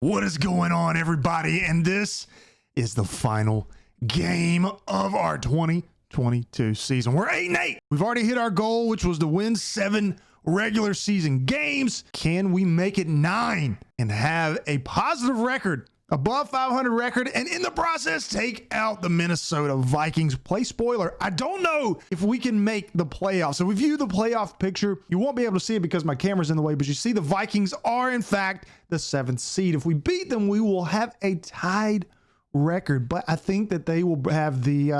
What is going on, everybody? And this is the final game of our 2022 season. We're 8-8. We've already hit our goal, which was to win 7 regular season games. Can we make it 9 and have a positive record, above 500 record, and in the process take out the Minnesota Vikings? Play spoiler, I don't know if we can make the playoffs. So we view the playoff picture. You won't be able to see it because my camera's in the way, but you see the Vikings are in fact the 7th seed. If we beat them, we will have a tied record, but I think that they will have the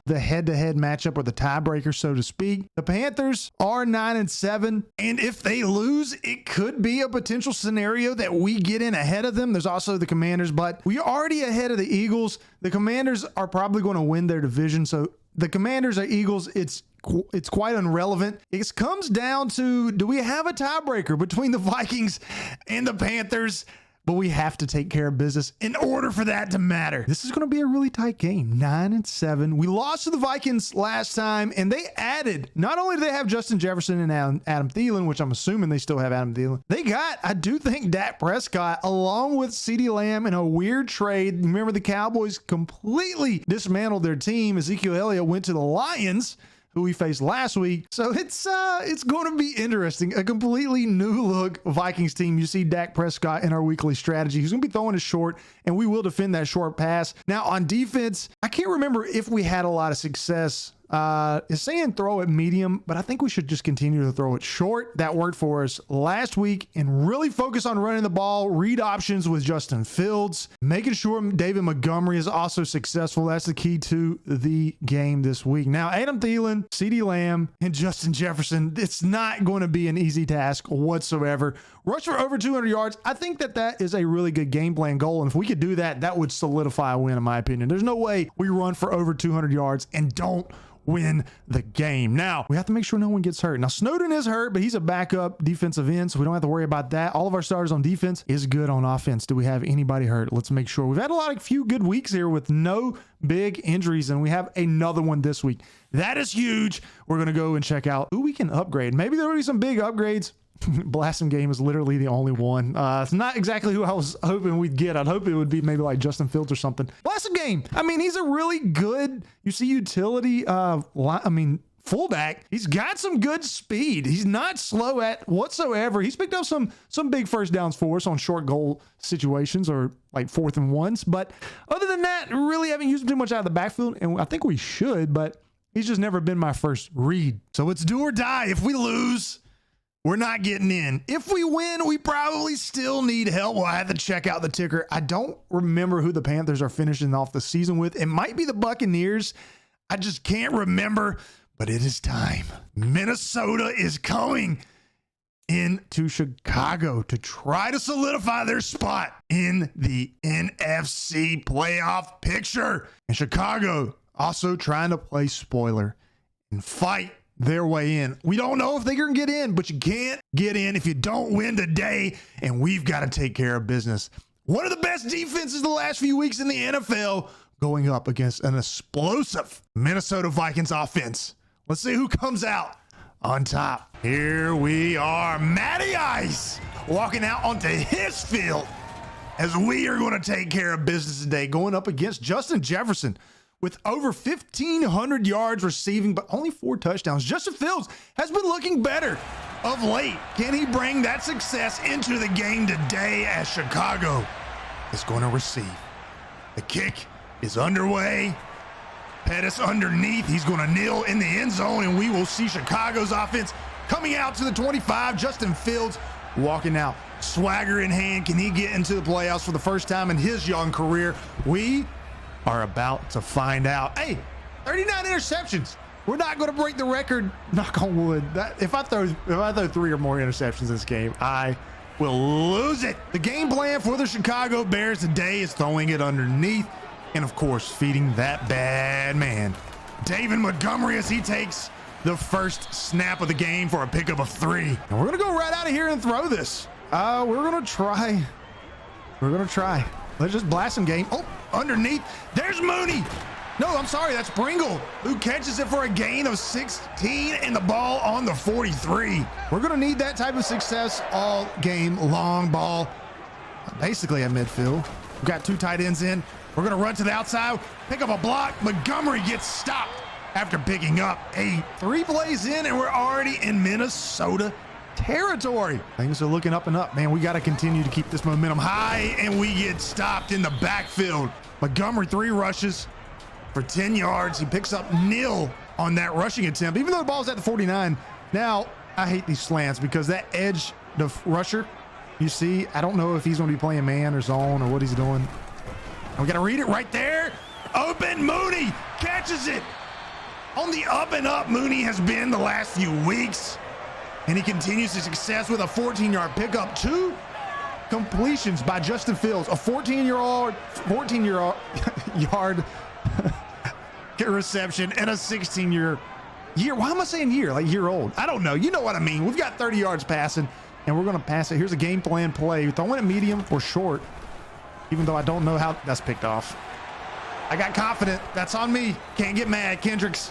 head-to-head matchup or the tiebreaker, so to speak. The Panthers are 9-7, and if they lose, it could be a potential scenario that we get in ahead of them. There's also the Commanders, but we are already ahead of the Eagles. The Commanders are probably going to win their division, so the Commanders or Eagles, it's quite irrelevant. It comes down to, do we have a tiebreaker between the Vikings and the Panthers? But we have to take care of business in order for that to matter. This is going to be a really tight game. 9-7. We lost to the Vikings last time, and they added, not only do they have Justin Jefferson and Adam Thielen, which I'm assuming they still have Adam Thielen, they got, I do think, Dak Prescott along with CeeDee Lamb in a weird trade. Remember, the Cowboys completely dismantled their team. Ezekiel Elliott went to the Lions, who we faced last week. So it's going to be interesting. A completely new look Vikings team. You see Dak Prescott in our weekly strategy. He's going to be throwing it short, and we will defend that short pass. Now on defense, I can't remember if we had a lot of success. It's saying throw it medium, but I think we should just continue to throw it short. That worked for us last week, and really focus on running the ball, read options with Justin Fields, making sure David Montgomery is also successful. That's the key to the game this week. Now, Adam Thielen, CeeDee Lamb, and Justin Jefferson, it's not going to be an easy task whatsoever. Rush for over 200 yards. I think that is a really good game plan goal, and if we could do that, that would solidify a win, in my opinion. There's no way we run for over 200 yards and don't win the game. Now, we have to make sure no one gets hurt. Now, Snowden is hurt, but he's a backup defensive end, so we don't have to worry about that. All of our starters on defense is good on offense. Do we have anybody hurt? Let's make sure. We've had a few good weeks here with no big injuries, and we have another one this week. That is huge. We're going to go and check out who we can upgrade. Maybe there will be some big upgrades. Blasphemy Game is literally the only one. It's not exactly who I was hoping we'd get. I'd hope it would be maybe like Justin Fields or something. Blasphemy Game, I mean, he's a really good, you see, utility, fullback. He's got some good speed. He's not slow at whatsoever. He's picked up some big first downs for us on short goal situations or like 4th and 1s. But other than that, really haven't used him too much out of the backfield, and I think we should, but he's just never been my first read. So it's do or die. If we lose, we're not getting in. If we win, we probably still need help. Well, I have to check out the ticker. I don't remember who the Panthers are finishing off the season with. It might be the Buccaneers. I just can't remember, but it is time. Minnesota is coming into Chicago to try to solidify their spot in the NFC playoff picture. And Chicago also trying to play spoiler and fight their way in. We don't know if they can get in, but you can't get in if you don't win today, and we've got to take care of business. One of the best defenses the last few weeks in the NFL going up against an explosive Minnesota Vikings offense. Let's see who comes out on top. Here we are, Matty Ice walking out onto his field as we are going to take care of business today, going up against Justin Jefferson with over 1,500 yards receiving, but only 4 touchdowns. Justin Fields has been looking better of late. Can he bring that success into the game today as Chicago is going to receive? The kick is underway. Pettis underneath. He's going to kneel in the end zone, and we will see Chicago's offense coming out to the 25. Justin Fields walking out, swagger in hand. Can he get into the playoffs for the first time in his young career? We are about to find out. Hey, 39 interceptions. We're not going to break the record. Knock on wood. If I throw 3 or more interceptions this game, I will lose it. The game plan for the Chicago Bears today is throwing it underneath, and of course, feeding that bad man, David Montgomery, as he takes the first snap of the game for a pickup of 3. And we're going to go right out of here and throw this. We're going to try. Let's just blast some game. Oh, underneath. There's Mooney. No, I'm sorry. That's Pringle, who catches it for a gain of 16 and the ball on the 43. We're going to need that type of success all game long. Ball basically at midfield. We've got 2 tight ends in. We're going to run to the outside, pick up a block. Montgomery gets stopped after picking up 3 plays in, and we're already in Minnesota territory. Things are looking up and up, man. We got to continue to keep this momentum high, and we get stopped in the backfield. Montgomery 3 rushes for 10 yards. He picks up 0 on that rushing attempt, even though the ball's at the 49. Now, I hate these slants because that edge, the rusher, you see, I don't know if he's going to be playing man or zone or what he's doing. We got to read it right there. Open. Mooney catches it. On the up and up, Mooney has been the last few weeks, and he continues his success with a 14-yard pickup. 2 completions by Justin Fields, a 14-yard reception, and a 16-year. Why am I saying year? Like year old? I don't know. You know what I mean. We've got 30 yards passing, and we're going to pass it. Here's a game plan play. Throwing it medium or short, even though I don't know how that's picked off. I got confident. That's on me. Can't get mad. Kendricks.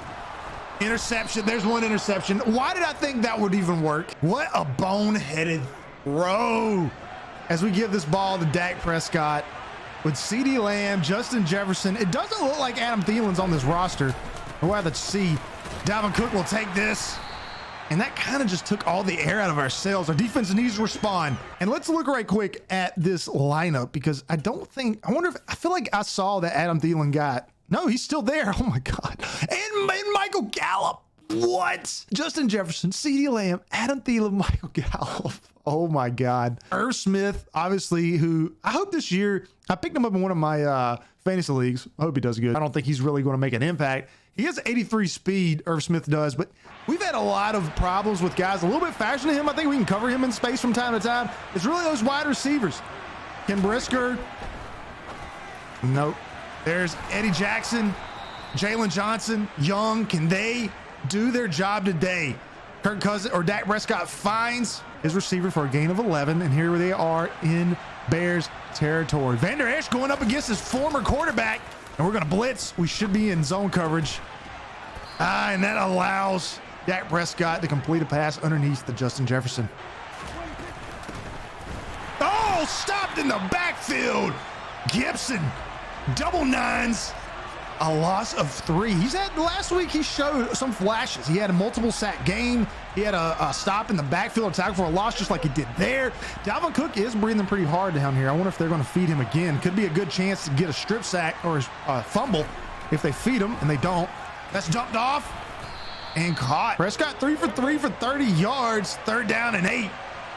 Interception. There's 1 interception. Why did I think that would even work? What a boneheaded throw. As we give this ball to Dak Prescott with CeeDee Lamb, Justin Jefferson. It doesn't look like Adam Thielen's on this roster. We'll have to see. Dalvin Cook will take this. And that kind of just took all the air out of our sails. Our defense needs to respond. And let's look right quick at this lineup, because I feel like I saw that Adam Thielen got. No, he's still there. Oh my God. And Michael Gallup. What? Justin Jefferson, CeeDee Lamb, Adam Thielen, Michael Gallup. Oh my God. Irv Smith, obviously, who I hope this year, I picked him up in one of my fantasy leagues. I hope he does good. I don't think he's really going to make an impact. He has 83 speed, Irv Smith does, but we've had a lot of problems with guys a little bit faster than him. I think we can cover him in space from time to time. It's really those wide receivers. Ken Brisker. Nope. There's Eddie Jackson, Jalen Johnson, Young. Can they do their job today? Kirk Cousins or Dak Prescott finds his receiver for a gain of 11, and here they are in Bears territory. Van Der Esch going up against his former quarterback, and we're going to blitz. We should be in zone coverage. And that allows Dak Prescott to complete a pass underneath the Justin Jefferson. Oh, stopped in the backfield. Gibson, double 9s, a loss of 3. He's had last week. He showed some flashes. He had a multiple sack game. He had a stop in the backfield, attack for a loss, just like he did there. Dalvin Cook is breathing pretty hard down here. I wonder if they're going to feed him again. Could be a good chance to get a strip sack or a fumble if they feed him, and they don't. That's jumped off and caught. Prescott 3 for 3 for 30 yards. 3rd down and 8.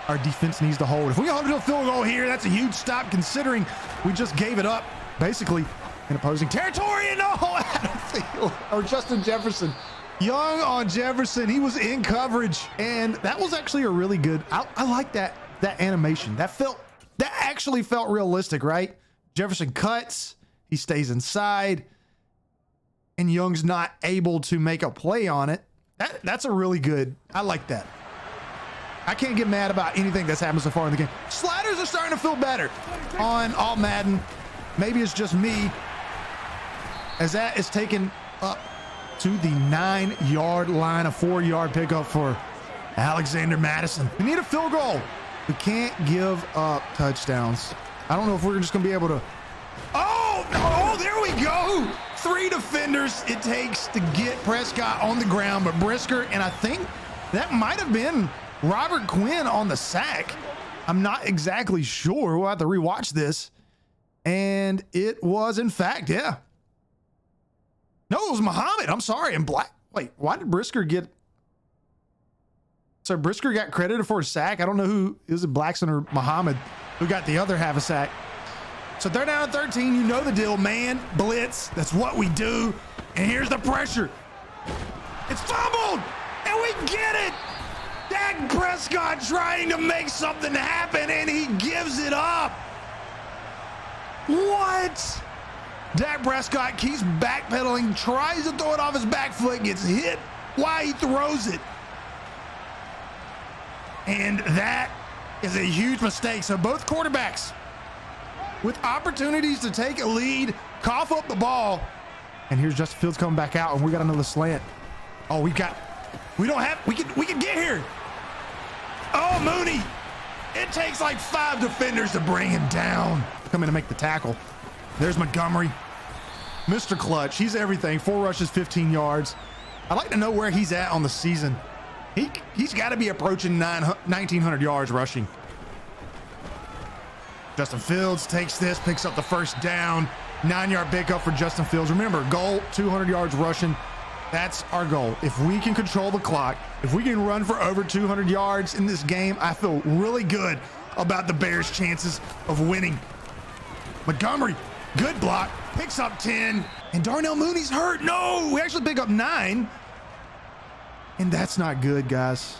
Our defense needs to hold. If we hold to a field goal here, that's a huge stop considering we just gave it up basically in opposing territory. And Adam Thielen or Justin Jefferson. Young on Jefferson. He was in coverage, and that was actually a really good. I like that animation. That actually felt realistic, right? Jefferson cuts. He stays inside, and Young's not able to make a play on it. That's a really good. I like that. I can't get mad about anything that's happened so far in the game. Sliders are starting to feel better on all Madden. Maybe it's just me, as that is taken up to the 9-yard line, a 4-yard pickup for Alexander Madison. We need a field goal. We can't give up touchdowns. I don't know if we're just going to be able to. Oh, there we go. 3 defenders it takes to get Prescott on the ground, but Brisker, and I think that might have been Robert Quinn on the sack. I'm not exactly sure. We'll have to rewatch this. And it was, in fact, yeah. No, it was Muhammad. I'm sorry. And Black. Wait, why did Brisker get? So Brisker got credited for a sack. I don't know who is it, Blackson or Muhammad, who got the other half a sack. So they're down at 13. You know the deal, man. Blitz. That's what we do. And here's the pressure. It's fumbled, and we get it. Dak Prescott trying to make something happen, and he gives it up. What? Dak Prescott keeps backpedaling, tries to throw it off his back foot, gets hit while he throws it. And that is a huge mistake. So both quarterbacks with opportunities to take a lead, cough up the ball. And here's Justin Fields coming back out, and we got another slant. Oh, we can get here. Oh, Mooney. It takes like 5 defenders to bring him down. Coming to make the tackle. There's Montgomery. Mr. Clutch. He's everything. 4 rushes, 15 yards. I'd like to know where he's at on the season. He's got to be approaching 1,900 yards rushing. Justin Fields takes this, picks up the first down. 9-yard pickup for Justin Fields. Remember, goal, 200 yards rushing. That's our goal. If we can control the clock, if we can run for over 200 yards in this game, I feel really good about the Bears' chances of winning. Montgomery, good block, picks up 10, and Darnell Mooney's hurt. No, we actually pick up 9. And that's not good, guys.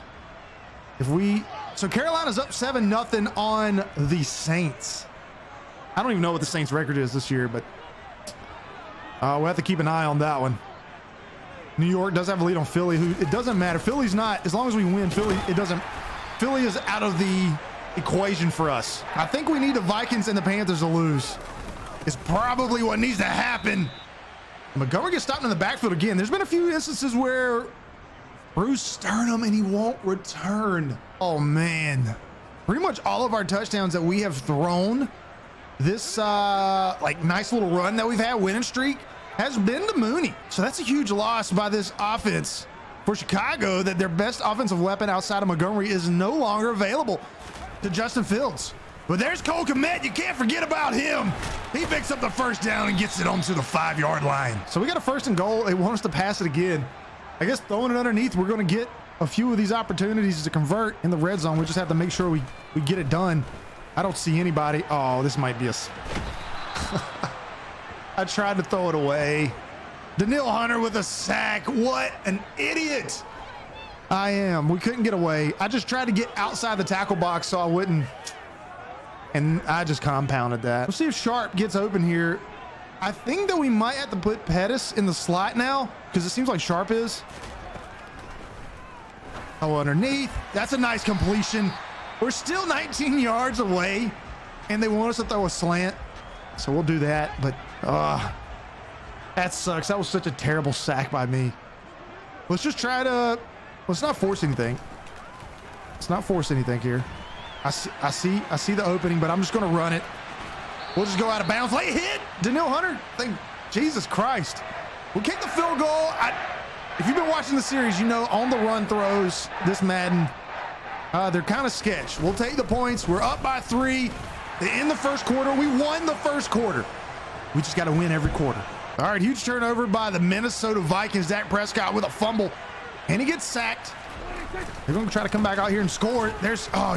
So Carolina's up 7-0 on the Saints. I don't even know what the Saints record is this year, but we'll have to keep an eye on that one. New York does have a lead on Philly, who it doesn't matter. Philly's not, as long as we win, Philly is out of the equation for us. I think we need the Vikings and the Panthers to lose. Is probably what needs to happen. Montgomery gets stopped in the backfield again. There's been a few instances where Bruce Sternum and he won't return. Oh man. Pretty much all of our touchdowns that we have thrown this like nice little run that we've had, winning streak, has been to Mooney. So that's a huge loss by this offense for Chicago, that their best offensive weapon outside of Montgomery is no longer available to Justin Fields. But there's Cole Kmet. You can't forget about him. He picks up the first down and gets it onto the 5-yard line. So we got a 1st and goal. They want us to pass it again. I guess throwing it underneath, we're going to get a few of these opportunities to convert in the red zone. We just have to make sure we get it done. I don't see anybody. Oh, this might be a... I tried to throw it away. Daniil Hunter with a sack. What an idiot I am. We couldn't get away. I just tried to get outside the tackle box so I wouldn't. And I just compounded that. We'll see if Sharp gets open here. I think that we might have to put Pettis in the slot now, because it seems like Sharp is. Oh, underneath. That's a nice completion. We're still 19 yards away, and they want us to throw a slant. So we'll do that, but that sucks. That was such a terrible sack by me. Let's just try to, let's not force anything. Let's not force anything here. I see the opening, but I'm just going to run it. We'll just go out of bounds. Late hit. Daniil Hunter. Jesus Christ. We'll kick the field goal. If you've been watching the series, you know on the run throws this Madden, they're kind of sketch. We'll take the points. We're up by 3. In the first quarter, we won the first quarter. We just got to win every quarter. All right, huge turnover by the Minnesota Vikings. Dak Prescott with a fumble, and he gets sacked. They're going to try to come back out here and score.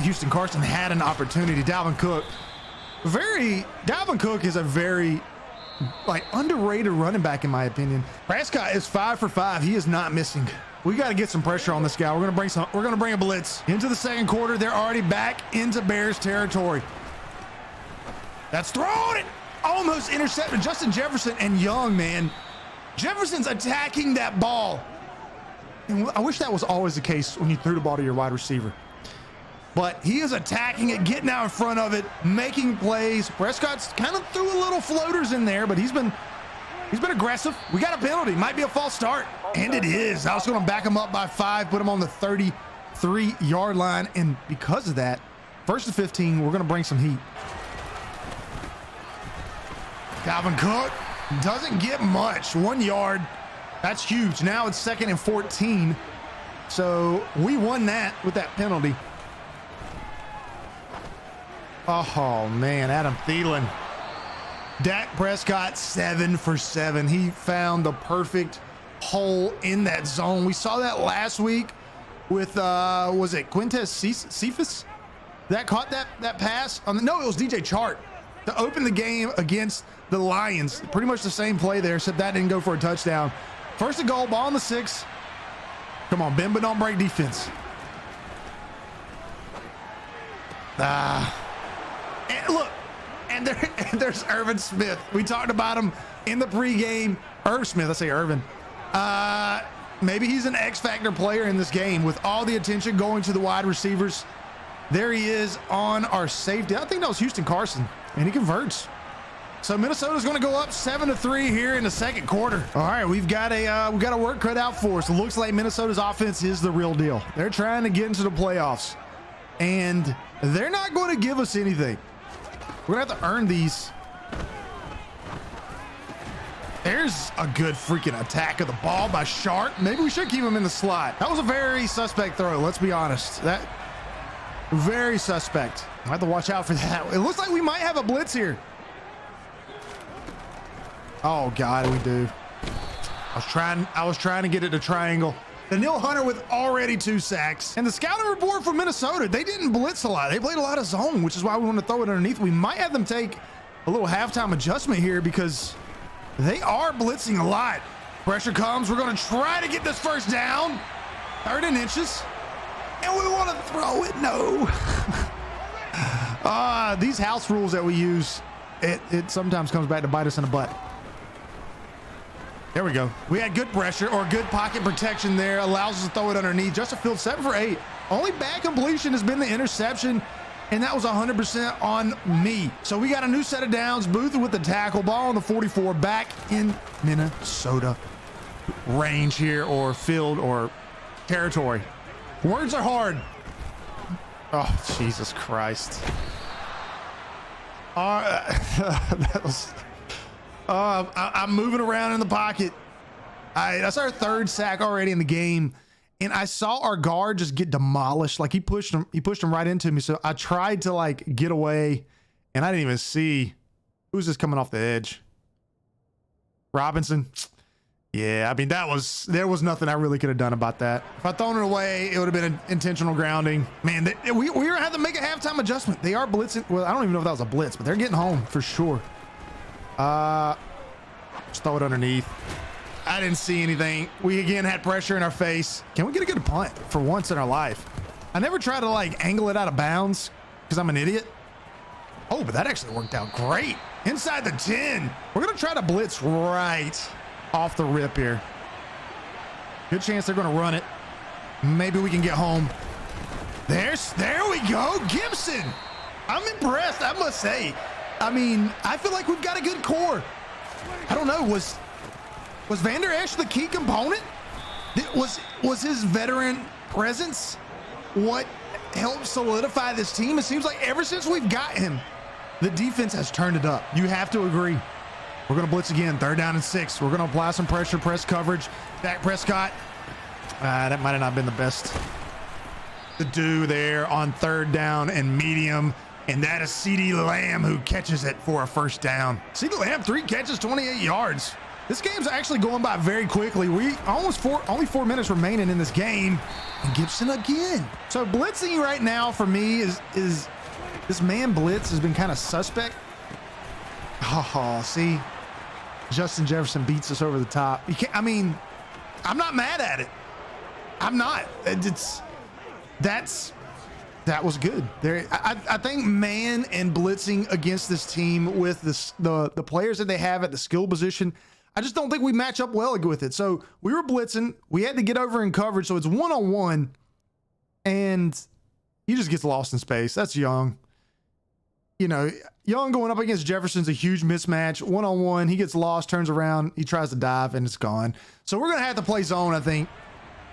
Houston Carson had an opportunity. Dalvin Cook is a very underrated running back in my opinion. Prescott is 5 for 5. He is not missing. We got to get some pressure on this guy. We're going to bring a blitz into the second quarter. They're already back into Bears territory. That's thrown it. Almost intercepted. Justin Jefferson and Young, man. Jefferson's attacking that ball. And I wish that was always the case when you threw the ball to your wide receiver. But he is attacking it, getting out in front of it, making plays. Prescott's kind of threw a little floaters in there, but he's been aggressive. We got a penalty. Might be a false start. And it is. I was going to back him up by 5, put him on the 33-yard line. And because of that, 1st and 15, we're going to bring some heat. Dalvin Cook doesn't get much. 1 yard. That's huge. Now it's 2nd and 14. So we won that with that penalty. Oh, man. Adam Thielen. Dak Prescott, 7 for 7. He found the perfect hole in that zone. We saw that last week with, was it Quintez Cephas that caught that pass? No, it was DJ Chark to open the game against the Lions. Pretty much the same play there, except that didn't go for a touchdown. 1st and goal, ball on the 6. Come on, bend but don't break defense. And look, and there's Irvin Smith. We talked about him in the pregame. Irv Smith, let's say Irvin. Maybe he's an X-factor player in this game with all the attention going to the wide receivers. There he is on our safety. I think that was Houston Carson, and he converts. So Minnesota's going to go up 7-3 here in the second quarter. All right, we've got a work cut out for us. It looks like Minnesota's offense is the real deal. They're trying to get into the playoffs. and they're not going to give us anything. We're gonna have to earn these. There's a good freaking attack of the ball by Sharp. Maybe we should keep him in the slot. That was a very suspect throw, let's be honest. That very suspect. I have to watch out for that. It looks like we might have a blitz here. Oh God, we do. I was trying to get it to triangle. Daniil Hunter with already 2 sacks. And the scouting report from Minnesota, they didn't blitz a lot. They played a lot of zone, which is why we want to throw it underneath. We might have them take a little halftime adjustment here because they are blitzing a lot. Pressure comes. We're going to try to get this first down. 3rd and inches. And we want to throw it. No. These house rules that we use, it sometimes comes back to bite us in the butt. There we go. We had good pressure or good pocket protection there. Allows us to throw it underneath. Justin Fields 7 for 8. Only bad completion has been the interception, and that was 100% on me. So we got a new set of downs. Booth with the tackle. Ball on the 44. Back in Minnesota range here, or field, or territory. Words are hard. Oh, Jesus Christ. That was... I'm moving around in the pocket. That's our 3rd sack already in the game, and I saw our guard just get demolished. Like he pushed him right into me. So I tried to like get away, and I didn't even see who's just coming off the edge. Robinson. Yeah, I mean there was nothing I really could have done about that. If I'd thrown it away, it would have been an intentional grounding. Man, we were gonna have to make a halftime adjustment. They are blitzing. Well, I don't even know if that was a blitz, but they're getting home for sure. Just throw it underneath. I didn't see anything. We again had pressure in our face. Can we get a good punt for once in our life? I never try to like angle it out of bounds because I'm an idiot. Oh, but that actually worked out great. Inside the 10. We're going to try to blitz right off the rip here. Good chance they're going to run it. Maybe we can get home. There we go. Gibson. I'm impressed, I must say. I mean, I feel like we've got a good core. I don't know. Was Vander Esch the key component? Was his veteran presence what helped solidify this team? It seems like ever since we've got him, the defense has turned it up. You have to agree. We're going to blitz again. 3rd down and 6. We're going to apply some pressure, press coverage. Dak Prescott. That might have not been the best to do there on 3rd down and medium. And that is CeeDee Lamb who catches it for a 1st down. CeeDee Lamb, 3 catches, 28 yards. This game's actually going by very quickly. Only 4 minutes remaining in this game. And Gibson again. So blitzing right now for me is this man blitz has been kind of suspect. Oh, see, Justin Jefferson beats us over the top. You can't, I mean, I'm not mad at it. I'm not. That was good. There, I think man and blitzing against this team with the players that they have at the skill position, I just don't think we match up well with it. So we were blitzing. We had to get over in coverage. So it's 1-on-1, and he just gets lost in space. That's Young. You know, Young going up against Jefferson's a huge mismatch. 1-on-1, he gets lost, turns around, he tries to dive, and it's gone. So we're going to have to play zone, I think.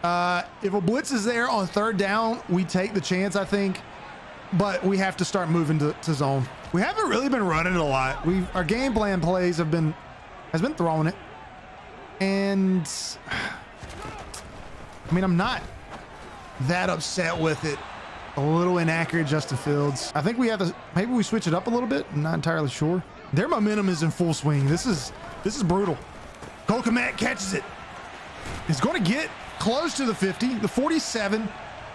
If a blitz is there on 3rd down, we take the chance, I think, but we have to start moving to zone. We haven't really been running it a lot. Our game plan plays has been throwing it, and I mean, I'm not that upset with it. A little inaccurate Justin Fields. I think we have to, maybe we switch it up a little bit. I'm not entirely sure. Their momentum is in full swing. This is brutal. Cole Kmet catches it. He's going to get close to the 50, the 47.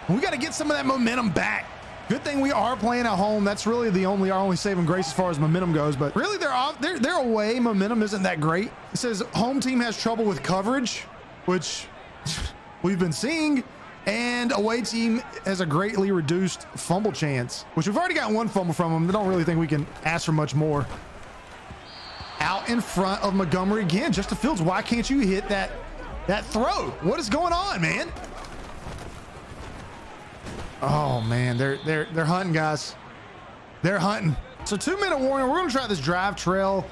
We got to get some of that momentum back. Good thing we are playing at home. That's really our only saving grace as far as momentum goes. But really, their away momentum isn't that great. It says home team has trouble with coverage, which we've been seeing, and away team has a greatly reduced fumble chance, which we've already got 1 fumble from them. I don't really think we can ask for much more. Out in front of Montgomery again. Justin Fields, why can't you hit that throw? What is going on, man? Oh man, they're hunting, guys. They're hunting. So 2-minute warning. We're gonna try this drive trail.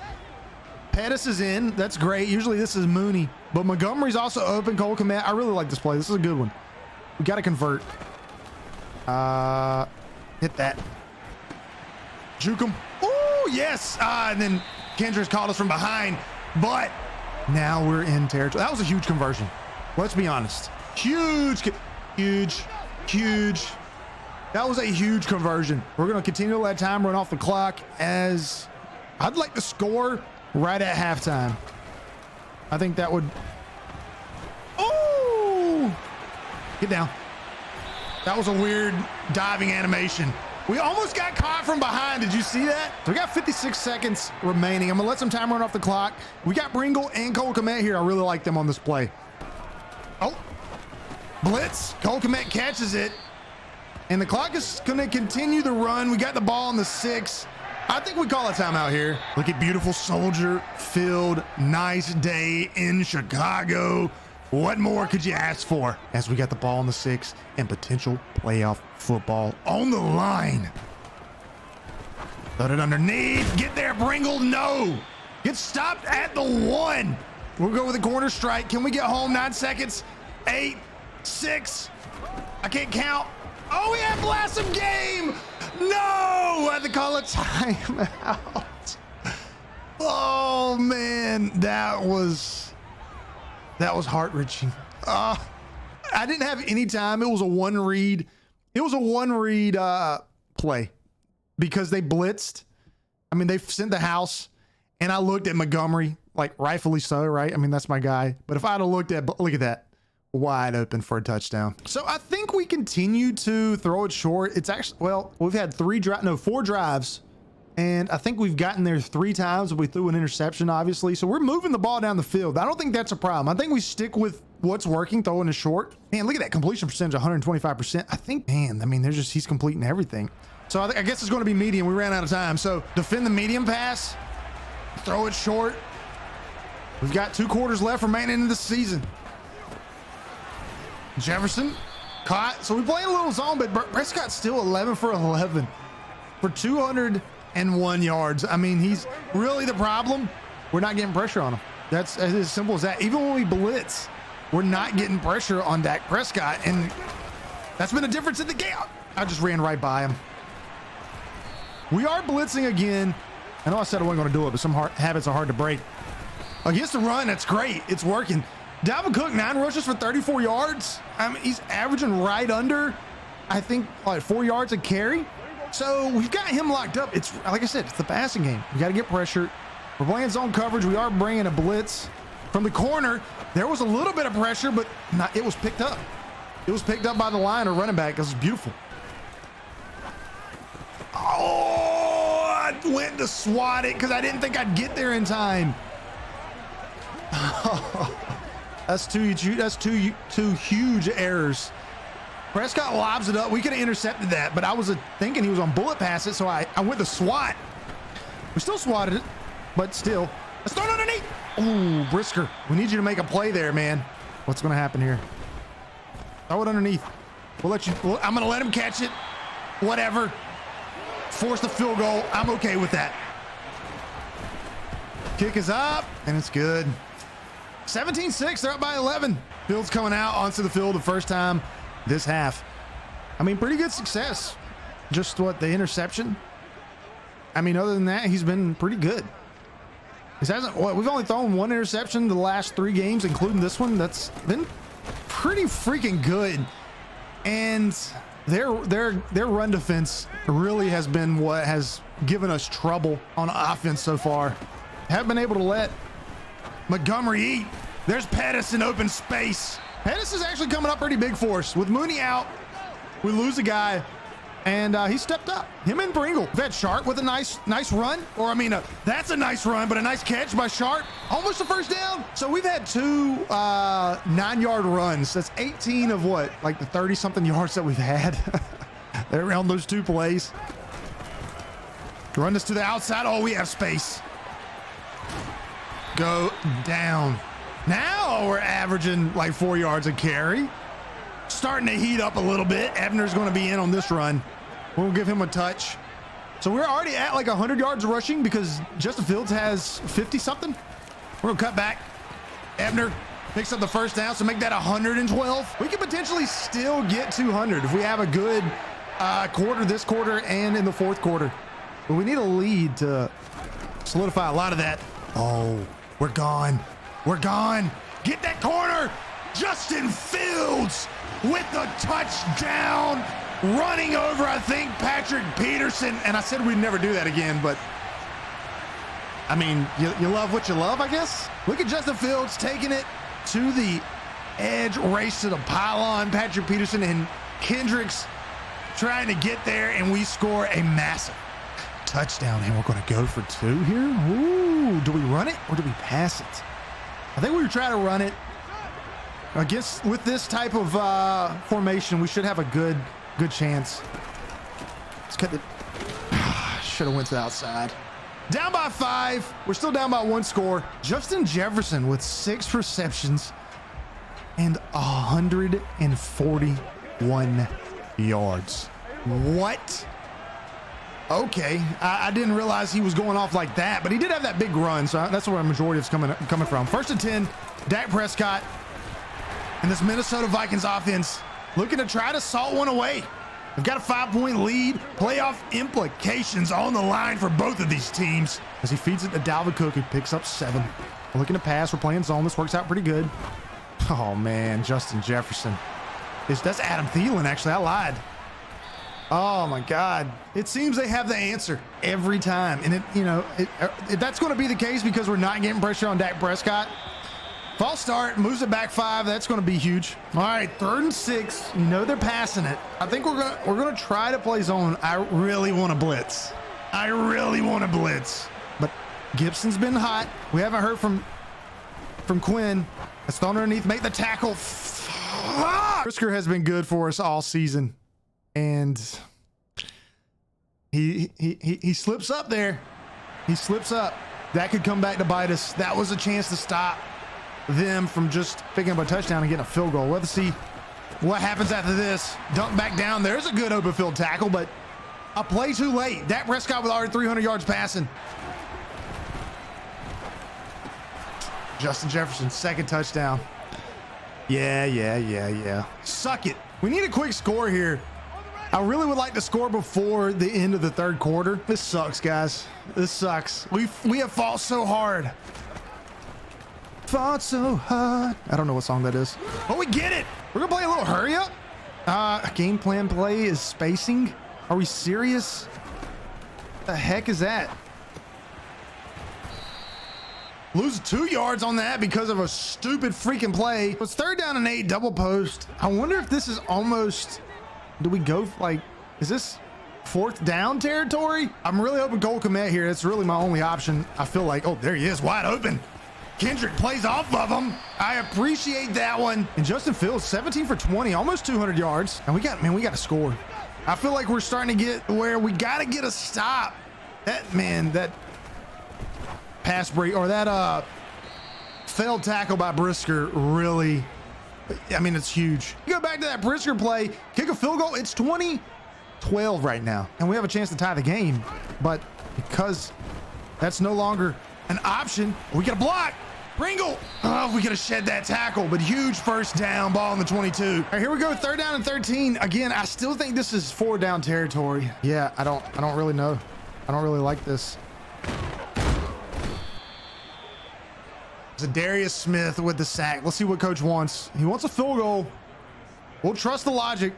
Pettis is in. That's great. Usually this is Mooney, but Montgomery's also open. Cole Kmet. I really like this play. This is a good one. We got to convert. Hit that. Juke him. Oh, yes. And then Kendra's called us from behind, but now we're in territory. That was a huge conversion. Let's be honest. Huge. That was a huge conversion. We're going to continue to let time run off the clock as I'd like to score right at halftime. I think that would. Oh, get down. That was a weird diving animation. We almost got caught from behind. Did you see that? So we got 56 seconds remaining. I'm gonna let some time run off the clock. We got Bringle and Cole Kmet here. I really like them on this play. Oh, blitz. Cole Kmet catches it. And the clock is gonna continue the run. We got the ball on the 6. I think we call a timeout here. Look at beautiful Soldier Field. Nice day in Chicago. What more could you ask for? As we got the ball on the 6 and potential playoff football on the line. Put it underneath. Get there, Bringle. No. Get stopped at the 1. We'll go with a corner strike. Can we get home? 9 seconds. 8, 6. I can't count. Oh, we have Blossom game. No. I had to call a timeout. Oh, man. That was heart-wrenching. I didn't have any time. It was a one read. It was a one read play because they blitzed. I mean, they sent the house, and I looked at Montgomery, like rightfully so, right? I mean, that's my guy. But if I'd have looked at, look at that, wide open for a touchdown. So I think we continue to throw it short. It's actually, well, we've had 4 drives. And I think we've gotten there 3 times. We threw an interception, obviously. So we're moving the ball down the field. I don't think that's a problem. I think we stick with what's working, throwing it short. Man, look at that completion percentage, 125%. I think, man, I mean, he's completing everything. So I guess it's going to be medium. We ran out of time. So defend the medium pass, throw it short. We've got 2 quarters left remaining in the season. Jefferson caught. So we playing a little zone, but Prescott's still 11 for 11 for 201 yards. I mean, he's really the problem. We're not getting pressure on him. That's as simple as that. Even when we blitz, we're not getting pressure on Dak Prescott, and that's been a difference in the game. I just ran right by him. We are blitzing again. I know I said I wasn't going to do it, but some habits are hard to break. Against the run, that's great. It's working. Dalvin Cook, 9 rushes for 34 yards. I mean, he's averaging right under, I think, like 4 yards a carry. So we've got him locked up. It's like I said, it's the passing game. We got to get pressure. We're playing zone coverage. We are bringing a blitz from the corner. There was a little bit of pressure, but it was picked up. It was picked up by the line or running back. This is beautiful. Oh, I went to swat it because I didn't think I'd get there in time. That's two huge errors. Prescott lobs it up. We could have intercepted that, but I was thinking he was on bullet pass it, so I went to swat. We still swatted it, but still. Let's throw it underneath. Ooh, Brisker. We need you to make a play there, man. What's going to happen here? Throw it underneath. We'll let you. I'm going to let him catch it. Whatever. Force the field goal. I'm okay with that. Kick is up, and it's good. 17-6. They're up by 11. Fields coming out onto the field the first time this half. I mean, pretty good success. Just the interception. I mean, other than that, he's been pretty good. We've only thrown 1 interception the last 3 games, including this one. That's been pretty freaking good. And their run defense really has been what has given us trouble on offense so far. Haven't been able to let Montgomery eat. There's Pettis in open space. Pettis is actually coming up pretty big for us. With Mooney out, we lose a guy, and he stepped up. Him and Bringle. We've had Sharp with a nice run. Or, I mean, that's a nice run, but a nice catch by Sharp. Almost a first down. So we've had 2 9-yard runs. That's 18 of what? Like the 30-something yards that we've had. They're around those 2 plays. Run this to the outside. Oh, we have space. Go down. Now we're averaging like 4 yards a carry. Starting to heat up a little bit. Ebner's going to be in on this run. We'll give him a touch. So we're already at like 100 yards rushing because Justin Fields has 50-something. We're going to cut back. Ebner picks up the first down, so make that 112. We could potentially still get 200 if we have a good this quarter and in the fourth quarter. But we need a lead to solidify a lot of that. Oh, we're gone. We're gone. Get that corner. Justin Fields with the touchdown, running over, I think, Patrick Peterson. And I said we'd never do that again, but I mean, you love what you love, I guess. Look at Justin Fields taking it to the edge, race to the pylon. Patrick Peterson and Kendricks trying to get there, and we score a massive touchdown. And we're going to go for 2 here. Ooh, do we run it or do we pass it? I think we would try to run it. I guess with this type of formation, we should have a good chance. Let's cut it. Should have went to the outside. Down by 5. We're still down by 1 score. Justin Jefferson with 6 receptions and 141 yards. What? Okay, I didn't realize he was going off like that, but he did have that big run, so that's where a majority is coming from. 1st and 10, Dak Prescott and this Minnesota Vikings offense looking to try to salt one away. We've got a 5-point lead. Playoff implications on the line for both of these teams. As he feeds it to Dalvin Cook, who picks up 7. We're looking to pass. We're playing zone. This works out pretty good. Oh, man, Justin Jefferson. That's Adam Thielen, actually. I lied. Oh, my God. It seems they have the answer every time. And, that's going to be the case because we're not getting pressure on Dak Prescott. False start, moves it back 5. That's going to be huge. All right, 3rd and 6. You know they're passing it. I think we're gonna try to play zone. I really want to blitz. But Gibson's been hot. We haven't heard from Quinn. That's thrown underneath. Make the tackle. Brisker has been good for us all season, and he slips up there. He slips up. That could come back to bite us. That was a chance to stop them from just picking up a touchdown and getting a field goal. We'll have to see what happens after this. Dunk back down. There's a good open field tackle, but a play too late. Dak Prescott with already 300 yards passing. Justin Jefferson, 2nd touchdown. Yeah. Suck it. We need a quick score here. I really would like to score before the end of the 3rd quarter. This sucks, guys. This sucks. We have fought so hard. Fought so hard. I don't know what song that is. But we get it. We're gonna play a little hurry up. Game plan play is spacing. Are we serious? The heck is that? Lose 2 yards on that because of a stupid freaking play. It's 3rd down and 8, double post. I wonder if this is almost, do we go like, is this 4th down territory? I'm really hoping Cole Kmet here. That's really my only option. I feel like, oh, there he is, wide open. Kendrick plays off of him. I appreciate that one. And Justin Fields, 17 for 20, almost 200 yards. And we got to score. I feel like we're starting to get where we got to get a stop. That pass break or that failed tackle by Brisker really, I mean, it's huge. You go back to that Brisker play, kick a field goal. It's 20-12 right now. And we have a chance to tie the game. But because that's no longer an option, we got a block. Pringle. Oh, we could have shed that tackle, but huge 1st down, ball on the 22. All right, here we go. 3rd down and 13. Again, I still think this is 4 down territory. Yeah, I don't really know. I don't really like this. Zadarius Smith with the sack. Let's see what coach wants. He wants a field goal. We'll trust the logic.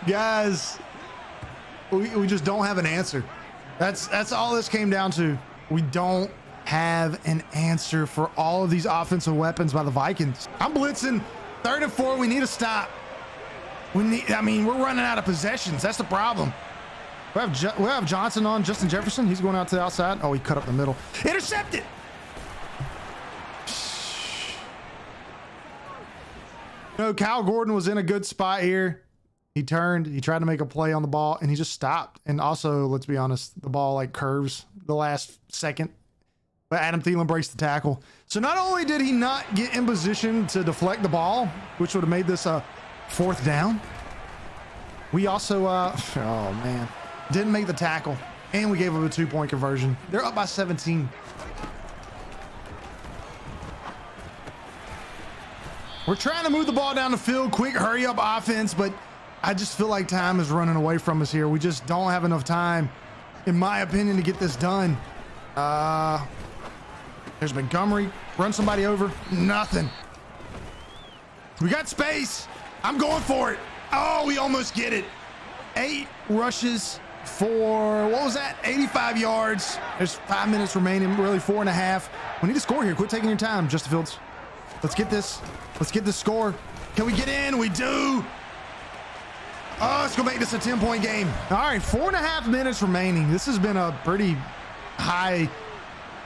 Guys, we just don't have an answer. That's all this came down to. We don't have an answer for all of these offensive weapons by the Vikings. I'm blitzing 3rd and 4. We need to stop. We're running out of possessions. That's the problem. We have Johnson on Justin Jefferson. He's going out to the outside. Oh, he cut up the middle. Intercepted. Kyle Gordon was in a good spot here. He turned, he tried to make a play on the ball, and he just stopped. And also, let's be honest, the ball like curves the last second. But Adam Thielen breaks the tackle. So not only did he not get in position to deflect the ball, which would have made this a 4th down, we also, oh man, didn't make the tackle. And we gave him a 2-point conversion. They're up by 17. We're trying to move the ball down the field, quick hurry up offense, but I just feel like time is running away from us here. We just don't have enough time, in my opinion, to get this done. There's Montgomery. Run somebody over. Nothing. We got space. I'm going for it. Oh, we almost get it. 8 rushes for, what was that? 85 yards. There's 5 minutes remaining, really 4.5. We need to score here. Quit taking your time, Justin Fields. Let's get this. Let's get this score. Can we get in? We do. Oh, it's going to make this a 10-point game. All right, 4.5 minutes remaining. This has been a pretty high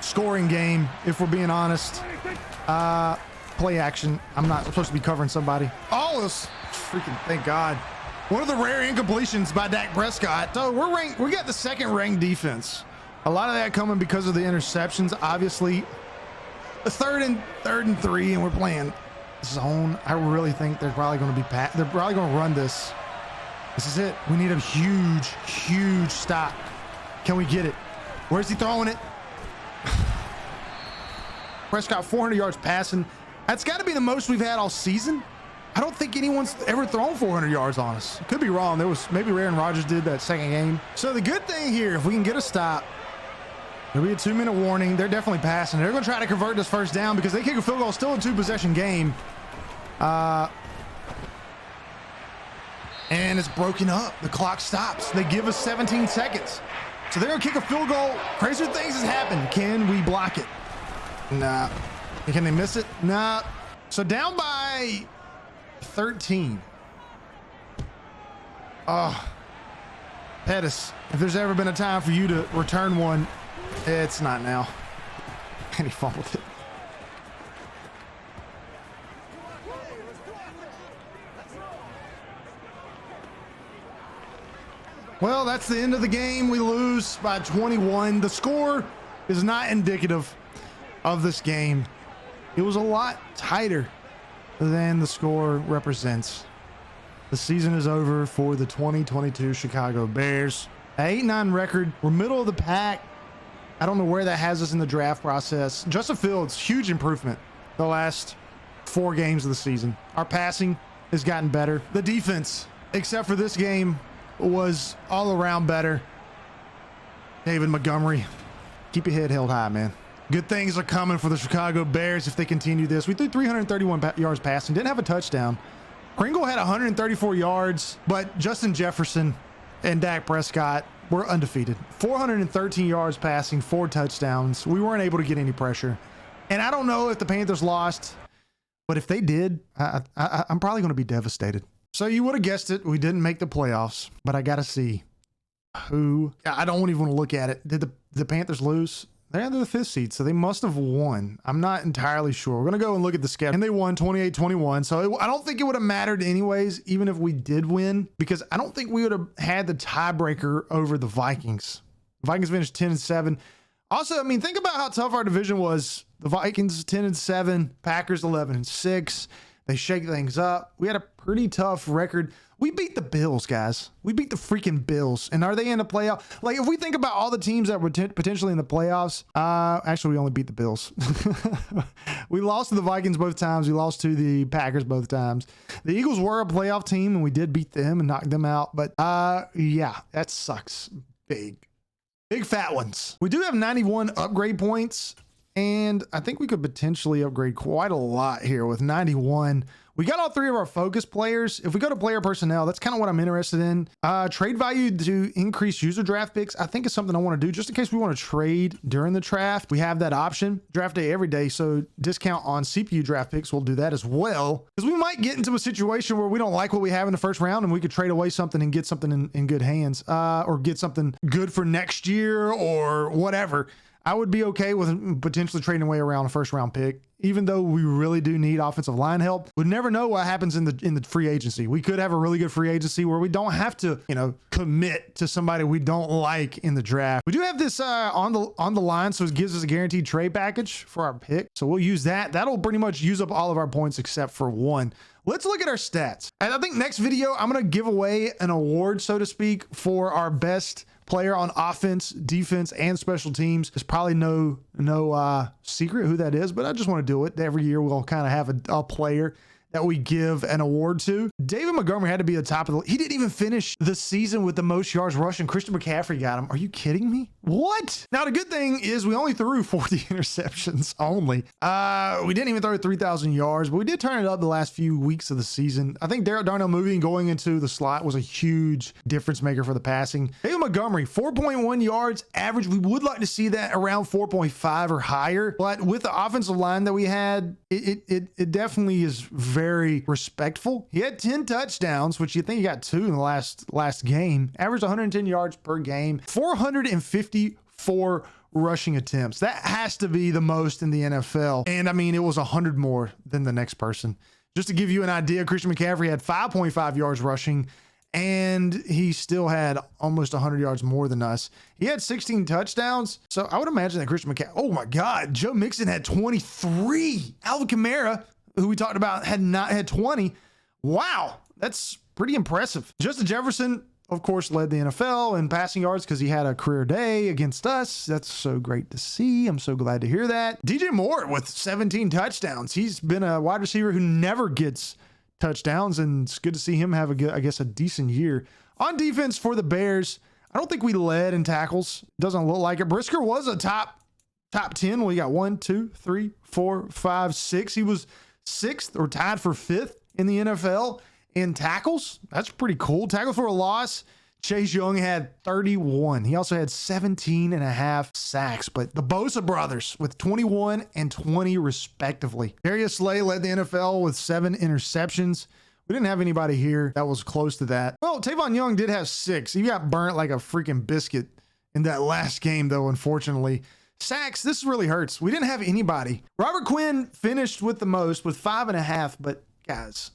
scoring game, if we're being honest. Play action. I'm not supposed to be covering somebody. Oh, this freaking, thank God. One of the rare incompletions by Dak Prescott. So we're ranked, we got the 2nd ranked defense. A lot of that coming because of the interceptions. Obviously, the third and 3, and we're playing zone. I really think they're probably going to be they're probably going to run this. This is it. We need a huge stop. Can we get it? Where's he throwing it? Prescott 400 yards passing. That's got to be the most we've had all season. I don't think anyone's ever thrown 400 yards on us. Could be wrong. There was maybe Aaron Rodgers did that 2nd game. So the good thing here, if we can get a stop, there'll be a 2-minute warning. They're definitely passing. They're going to try to convert this first down because they kick a field goal. Still a 2-possession game. And it's broken up. The clock stops. They give us 17 seconds. So they're going to kick a field goal. Crazier things has happened. Can we block it? Nah. Can they miss it? Nah. So down by 13. Oh, Pettis, if there's ever been a time for you to return one, it's not now. And he fumbled it. Well, that's the end of the game. We lose by 21. The score is not indicative of this game. It was a lot tighter than the score represents. The season is over for the 2022 Chicago Bears. 8-9 record. We're middle of the pack. I don't know where that has us in the draft process. Justin Fields, huge improvement the last 4 games of the season. Our passing has gotten better. The defense, except for this game, was all around better. David Montgomery, keep your head held high, man. Good things are coming for the Chicago Bears if they continue this. We threw 331 yards passing, didn't have a touchdown. Pringle had 134 yards, but Justin Jefferson and Dak Prescott were undefeated. 413 yards passing, 4 touchdowns. We weren't able to get any pressure. And I don't know if the Panthers lost, but if they did, I'm probably going to be devastated. So you would have guessed it. We didn't make the playoffs, but I got to see who. I don't even want to look at it. Did the Panthers lose? They're under the 5th seed, so they must have won. I'm not entirely sure. We're going to go and look at the schedule. And they won 28-21, so I don't think it would have mattered anyways, even if we did win, because I don't think we would have had the tiebreaker over the Vikings. The Vikings finished 10-7. Also, I mean, think about how tough our division was. The Vikings 10-7, Packers 11-6. They shake things up. We had a pretty tough record. We beat the Bills, guys. We beat the freaking Bills. And are they in the playoff? Like, if we think about all the teams that were potentially in the playoffs, actually, we only beat the Bills. We lost to the Vikings both times. We lost to the Packers both times. The Eagles were a playoff team, and we did beat them and knock them out. But, yeah, that sucks. Big fat ones. We do have 91 upgrade points. And I think we could potentially upgrade quite a lot here with 91. We got all 3 of our focus players. If we go to player personnel, that's kind of what I'm interested in. Trade value to increase user draft picks, I think is something I want to do just in case we want to trade during the draft. We have that option. Draft day every day, so discount on CPU draft picks. We'll do that as well. Because we might get into a situation where we don't like what we have in the first round and we could trade away something and get something in good hands, or get something good for next year or whatever. I would be okay with potentially trading away around a first round pick, even though we really do need offensive line help. We'd never know what happens in the free agency. We could have a really good free agency where we don't have to, commit to somebody we don't like in the draft. We do have this on the line, so it gives us a guaranteed trade package for our pick. So we'll use that. That'll pretty much use up all of our points except for 1. Let's look at our stats. And I think next video, I'm going to give away an award, so to speak, for our best player on offense, defense, and special teams. There's probably no secret who that is, but I just want to do it. Every year we'll kind of have a player that we give an award to. David Montgomery had to be the top of the. He didn't even finish the season with the most yards rushing. Christian McCaffrey got him. Are you kidding me? What? Now, the good thing is we only threw 40 interceptions only. We didn't even throw 3,000 yards, but we did turn it up the last few weeks of the season. I think Darnell moving going into the slot was a huge difference maker for the passing. David Montgomery, 4.1 yards average. We would like to see that around 4.5 or higher, but with the offensive line that we had, it definitely is very respectful. He had 10 touchdowns, which you think he got 2 in the last game. Averaged 110 yards per game, 454 rushing attempts. That has to be the most in the NFL. And I mean, it was 100 more than the next person. Just to give you an idea, Christian McCaffrey had 5.5 yards rushing, and he still had almost 100 yards more than us. He had 16 touchdowns. So I would imagine that Christian McCaffrey, oh my God, Joe Mixon had 23. Alvin Kamara, who we talked about, had 20. Wow, that's pretty impressive. Justin Jefferson, of course, led the NFL in passing yards because he had a career day against us. That's so great to see. I'm so glad to hear that. DJ Moore with 17 touchdowns. He's been a wide receiver who never gets touchdowns, and it's good to see him have a decent year. On defense for the Bears, I don't think we led in tackles. Doesn't look like it. Brisker was a top 10. Well, you got 1, 2, 3, 4, 5, 6. He was 6th or tied for 5th in the NFL in tackles. That's pretty cool. Tackles for a loss. Chase Young had 31. He also had 17.5 sacks, but the Bosa brothers with 21 and 20 respectively. Darius Slay led the NFL with 7 interceptions. We didn't have anybody here that was close to that. Well, Tavon Young did have 6. He got burnt like a freaking biscuit in that last game, though, unfortunately. Sacks, this really hurts. We didn't have anybody. Robert Quinn finished with the most with 5.5, but guys,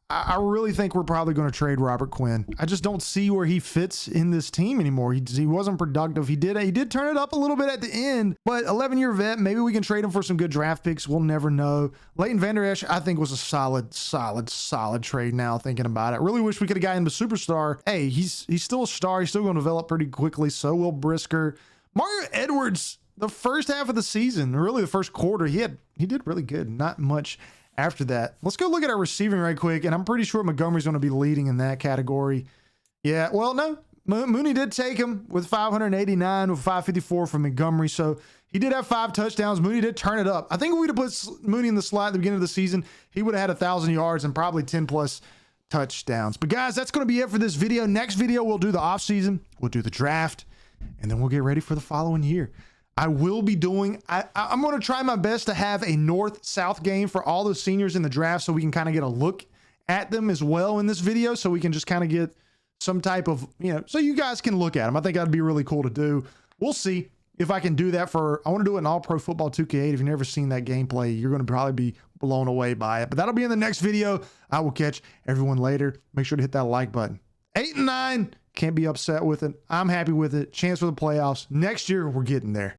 I really think we're probably going to trade Robert Quinn. I just don't see where he fits in this team anymore. He wasn't productive. He did turn it up a little bit at the end, but 11-year vet, maybe we can trade him for some good draft picks. We'll never know. Leighton Vander Esch, I think, was a solid trade now thinking about it. I really wish we could have gotten him a superstar. Hey, he's still a star. He's still going to develop pretty quickly. So will Brisker. Mario Edwards, the first half of the season, really the first quarter, he did really good. Not much after that. Let's go look at our receiving right quick, and I'm pretty sure Montgomery's going to be leading in that category. Yeah, well, no. Mooney did take him with 589 with 554 from Montgomery, so he did have 5 touchdowns. Mooney did turn it up. I think if we'd have put Mooney in the slot at the beginning of the season, he would have had 1,000 yards and probably 10+ touchdowns. But guys, that's going to be it for this video. Next video, we'll do the offseason, we'll do the draft, and then we'll get ready for the following year. I will be doing, I'm going to try my best to have a north-south game for all the seniors in the draft so we can kind of get a look at them as well in this video, so we can just kind of get some type of, so you guys can look at them. I think that'd be really cool to do. We'll see if I can do that I want to do it in All Pro Football 2K8. If you've never seen that gameplay, you're going to probably be blown away by it. But that'll be in the next video. I will catch everyone later. Make sure to hit that like button. 8 and 9. Can't be upset with it. I'm happy with it. Chance for the playoffs. Next year, we're getting there.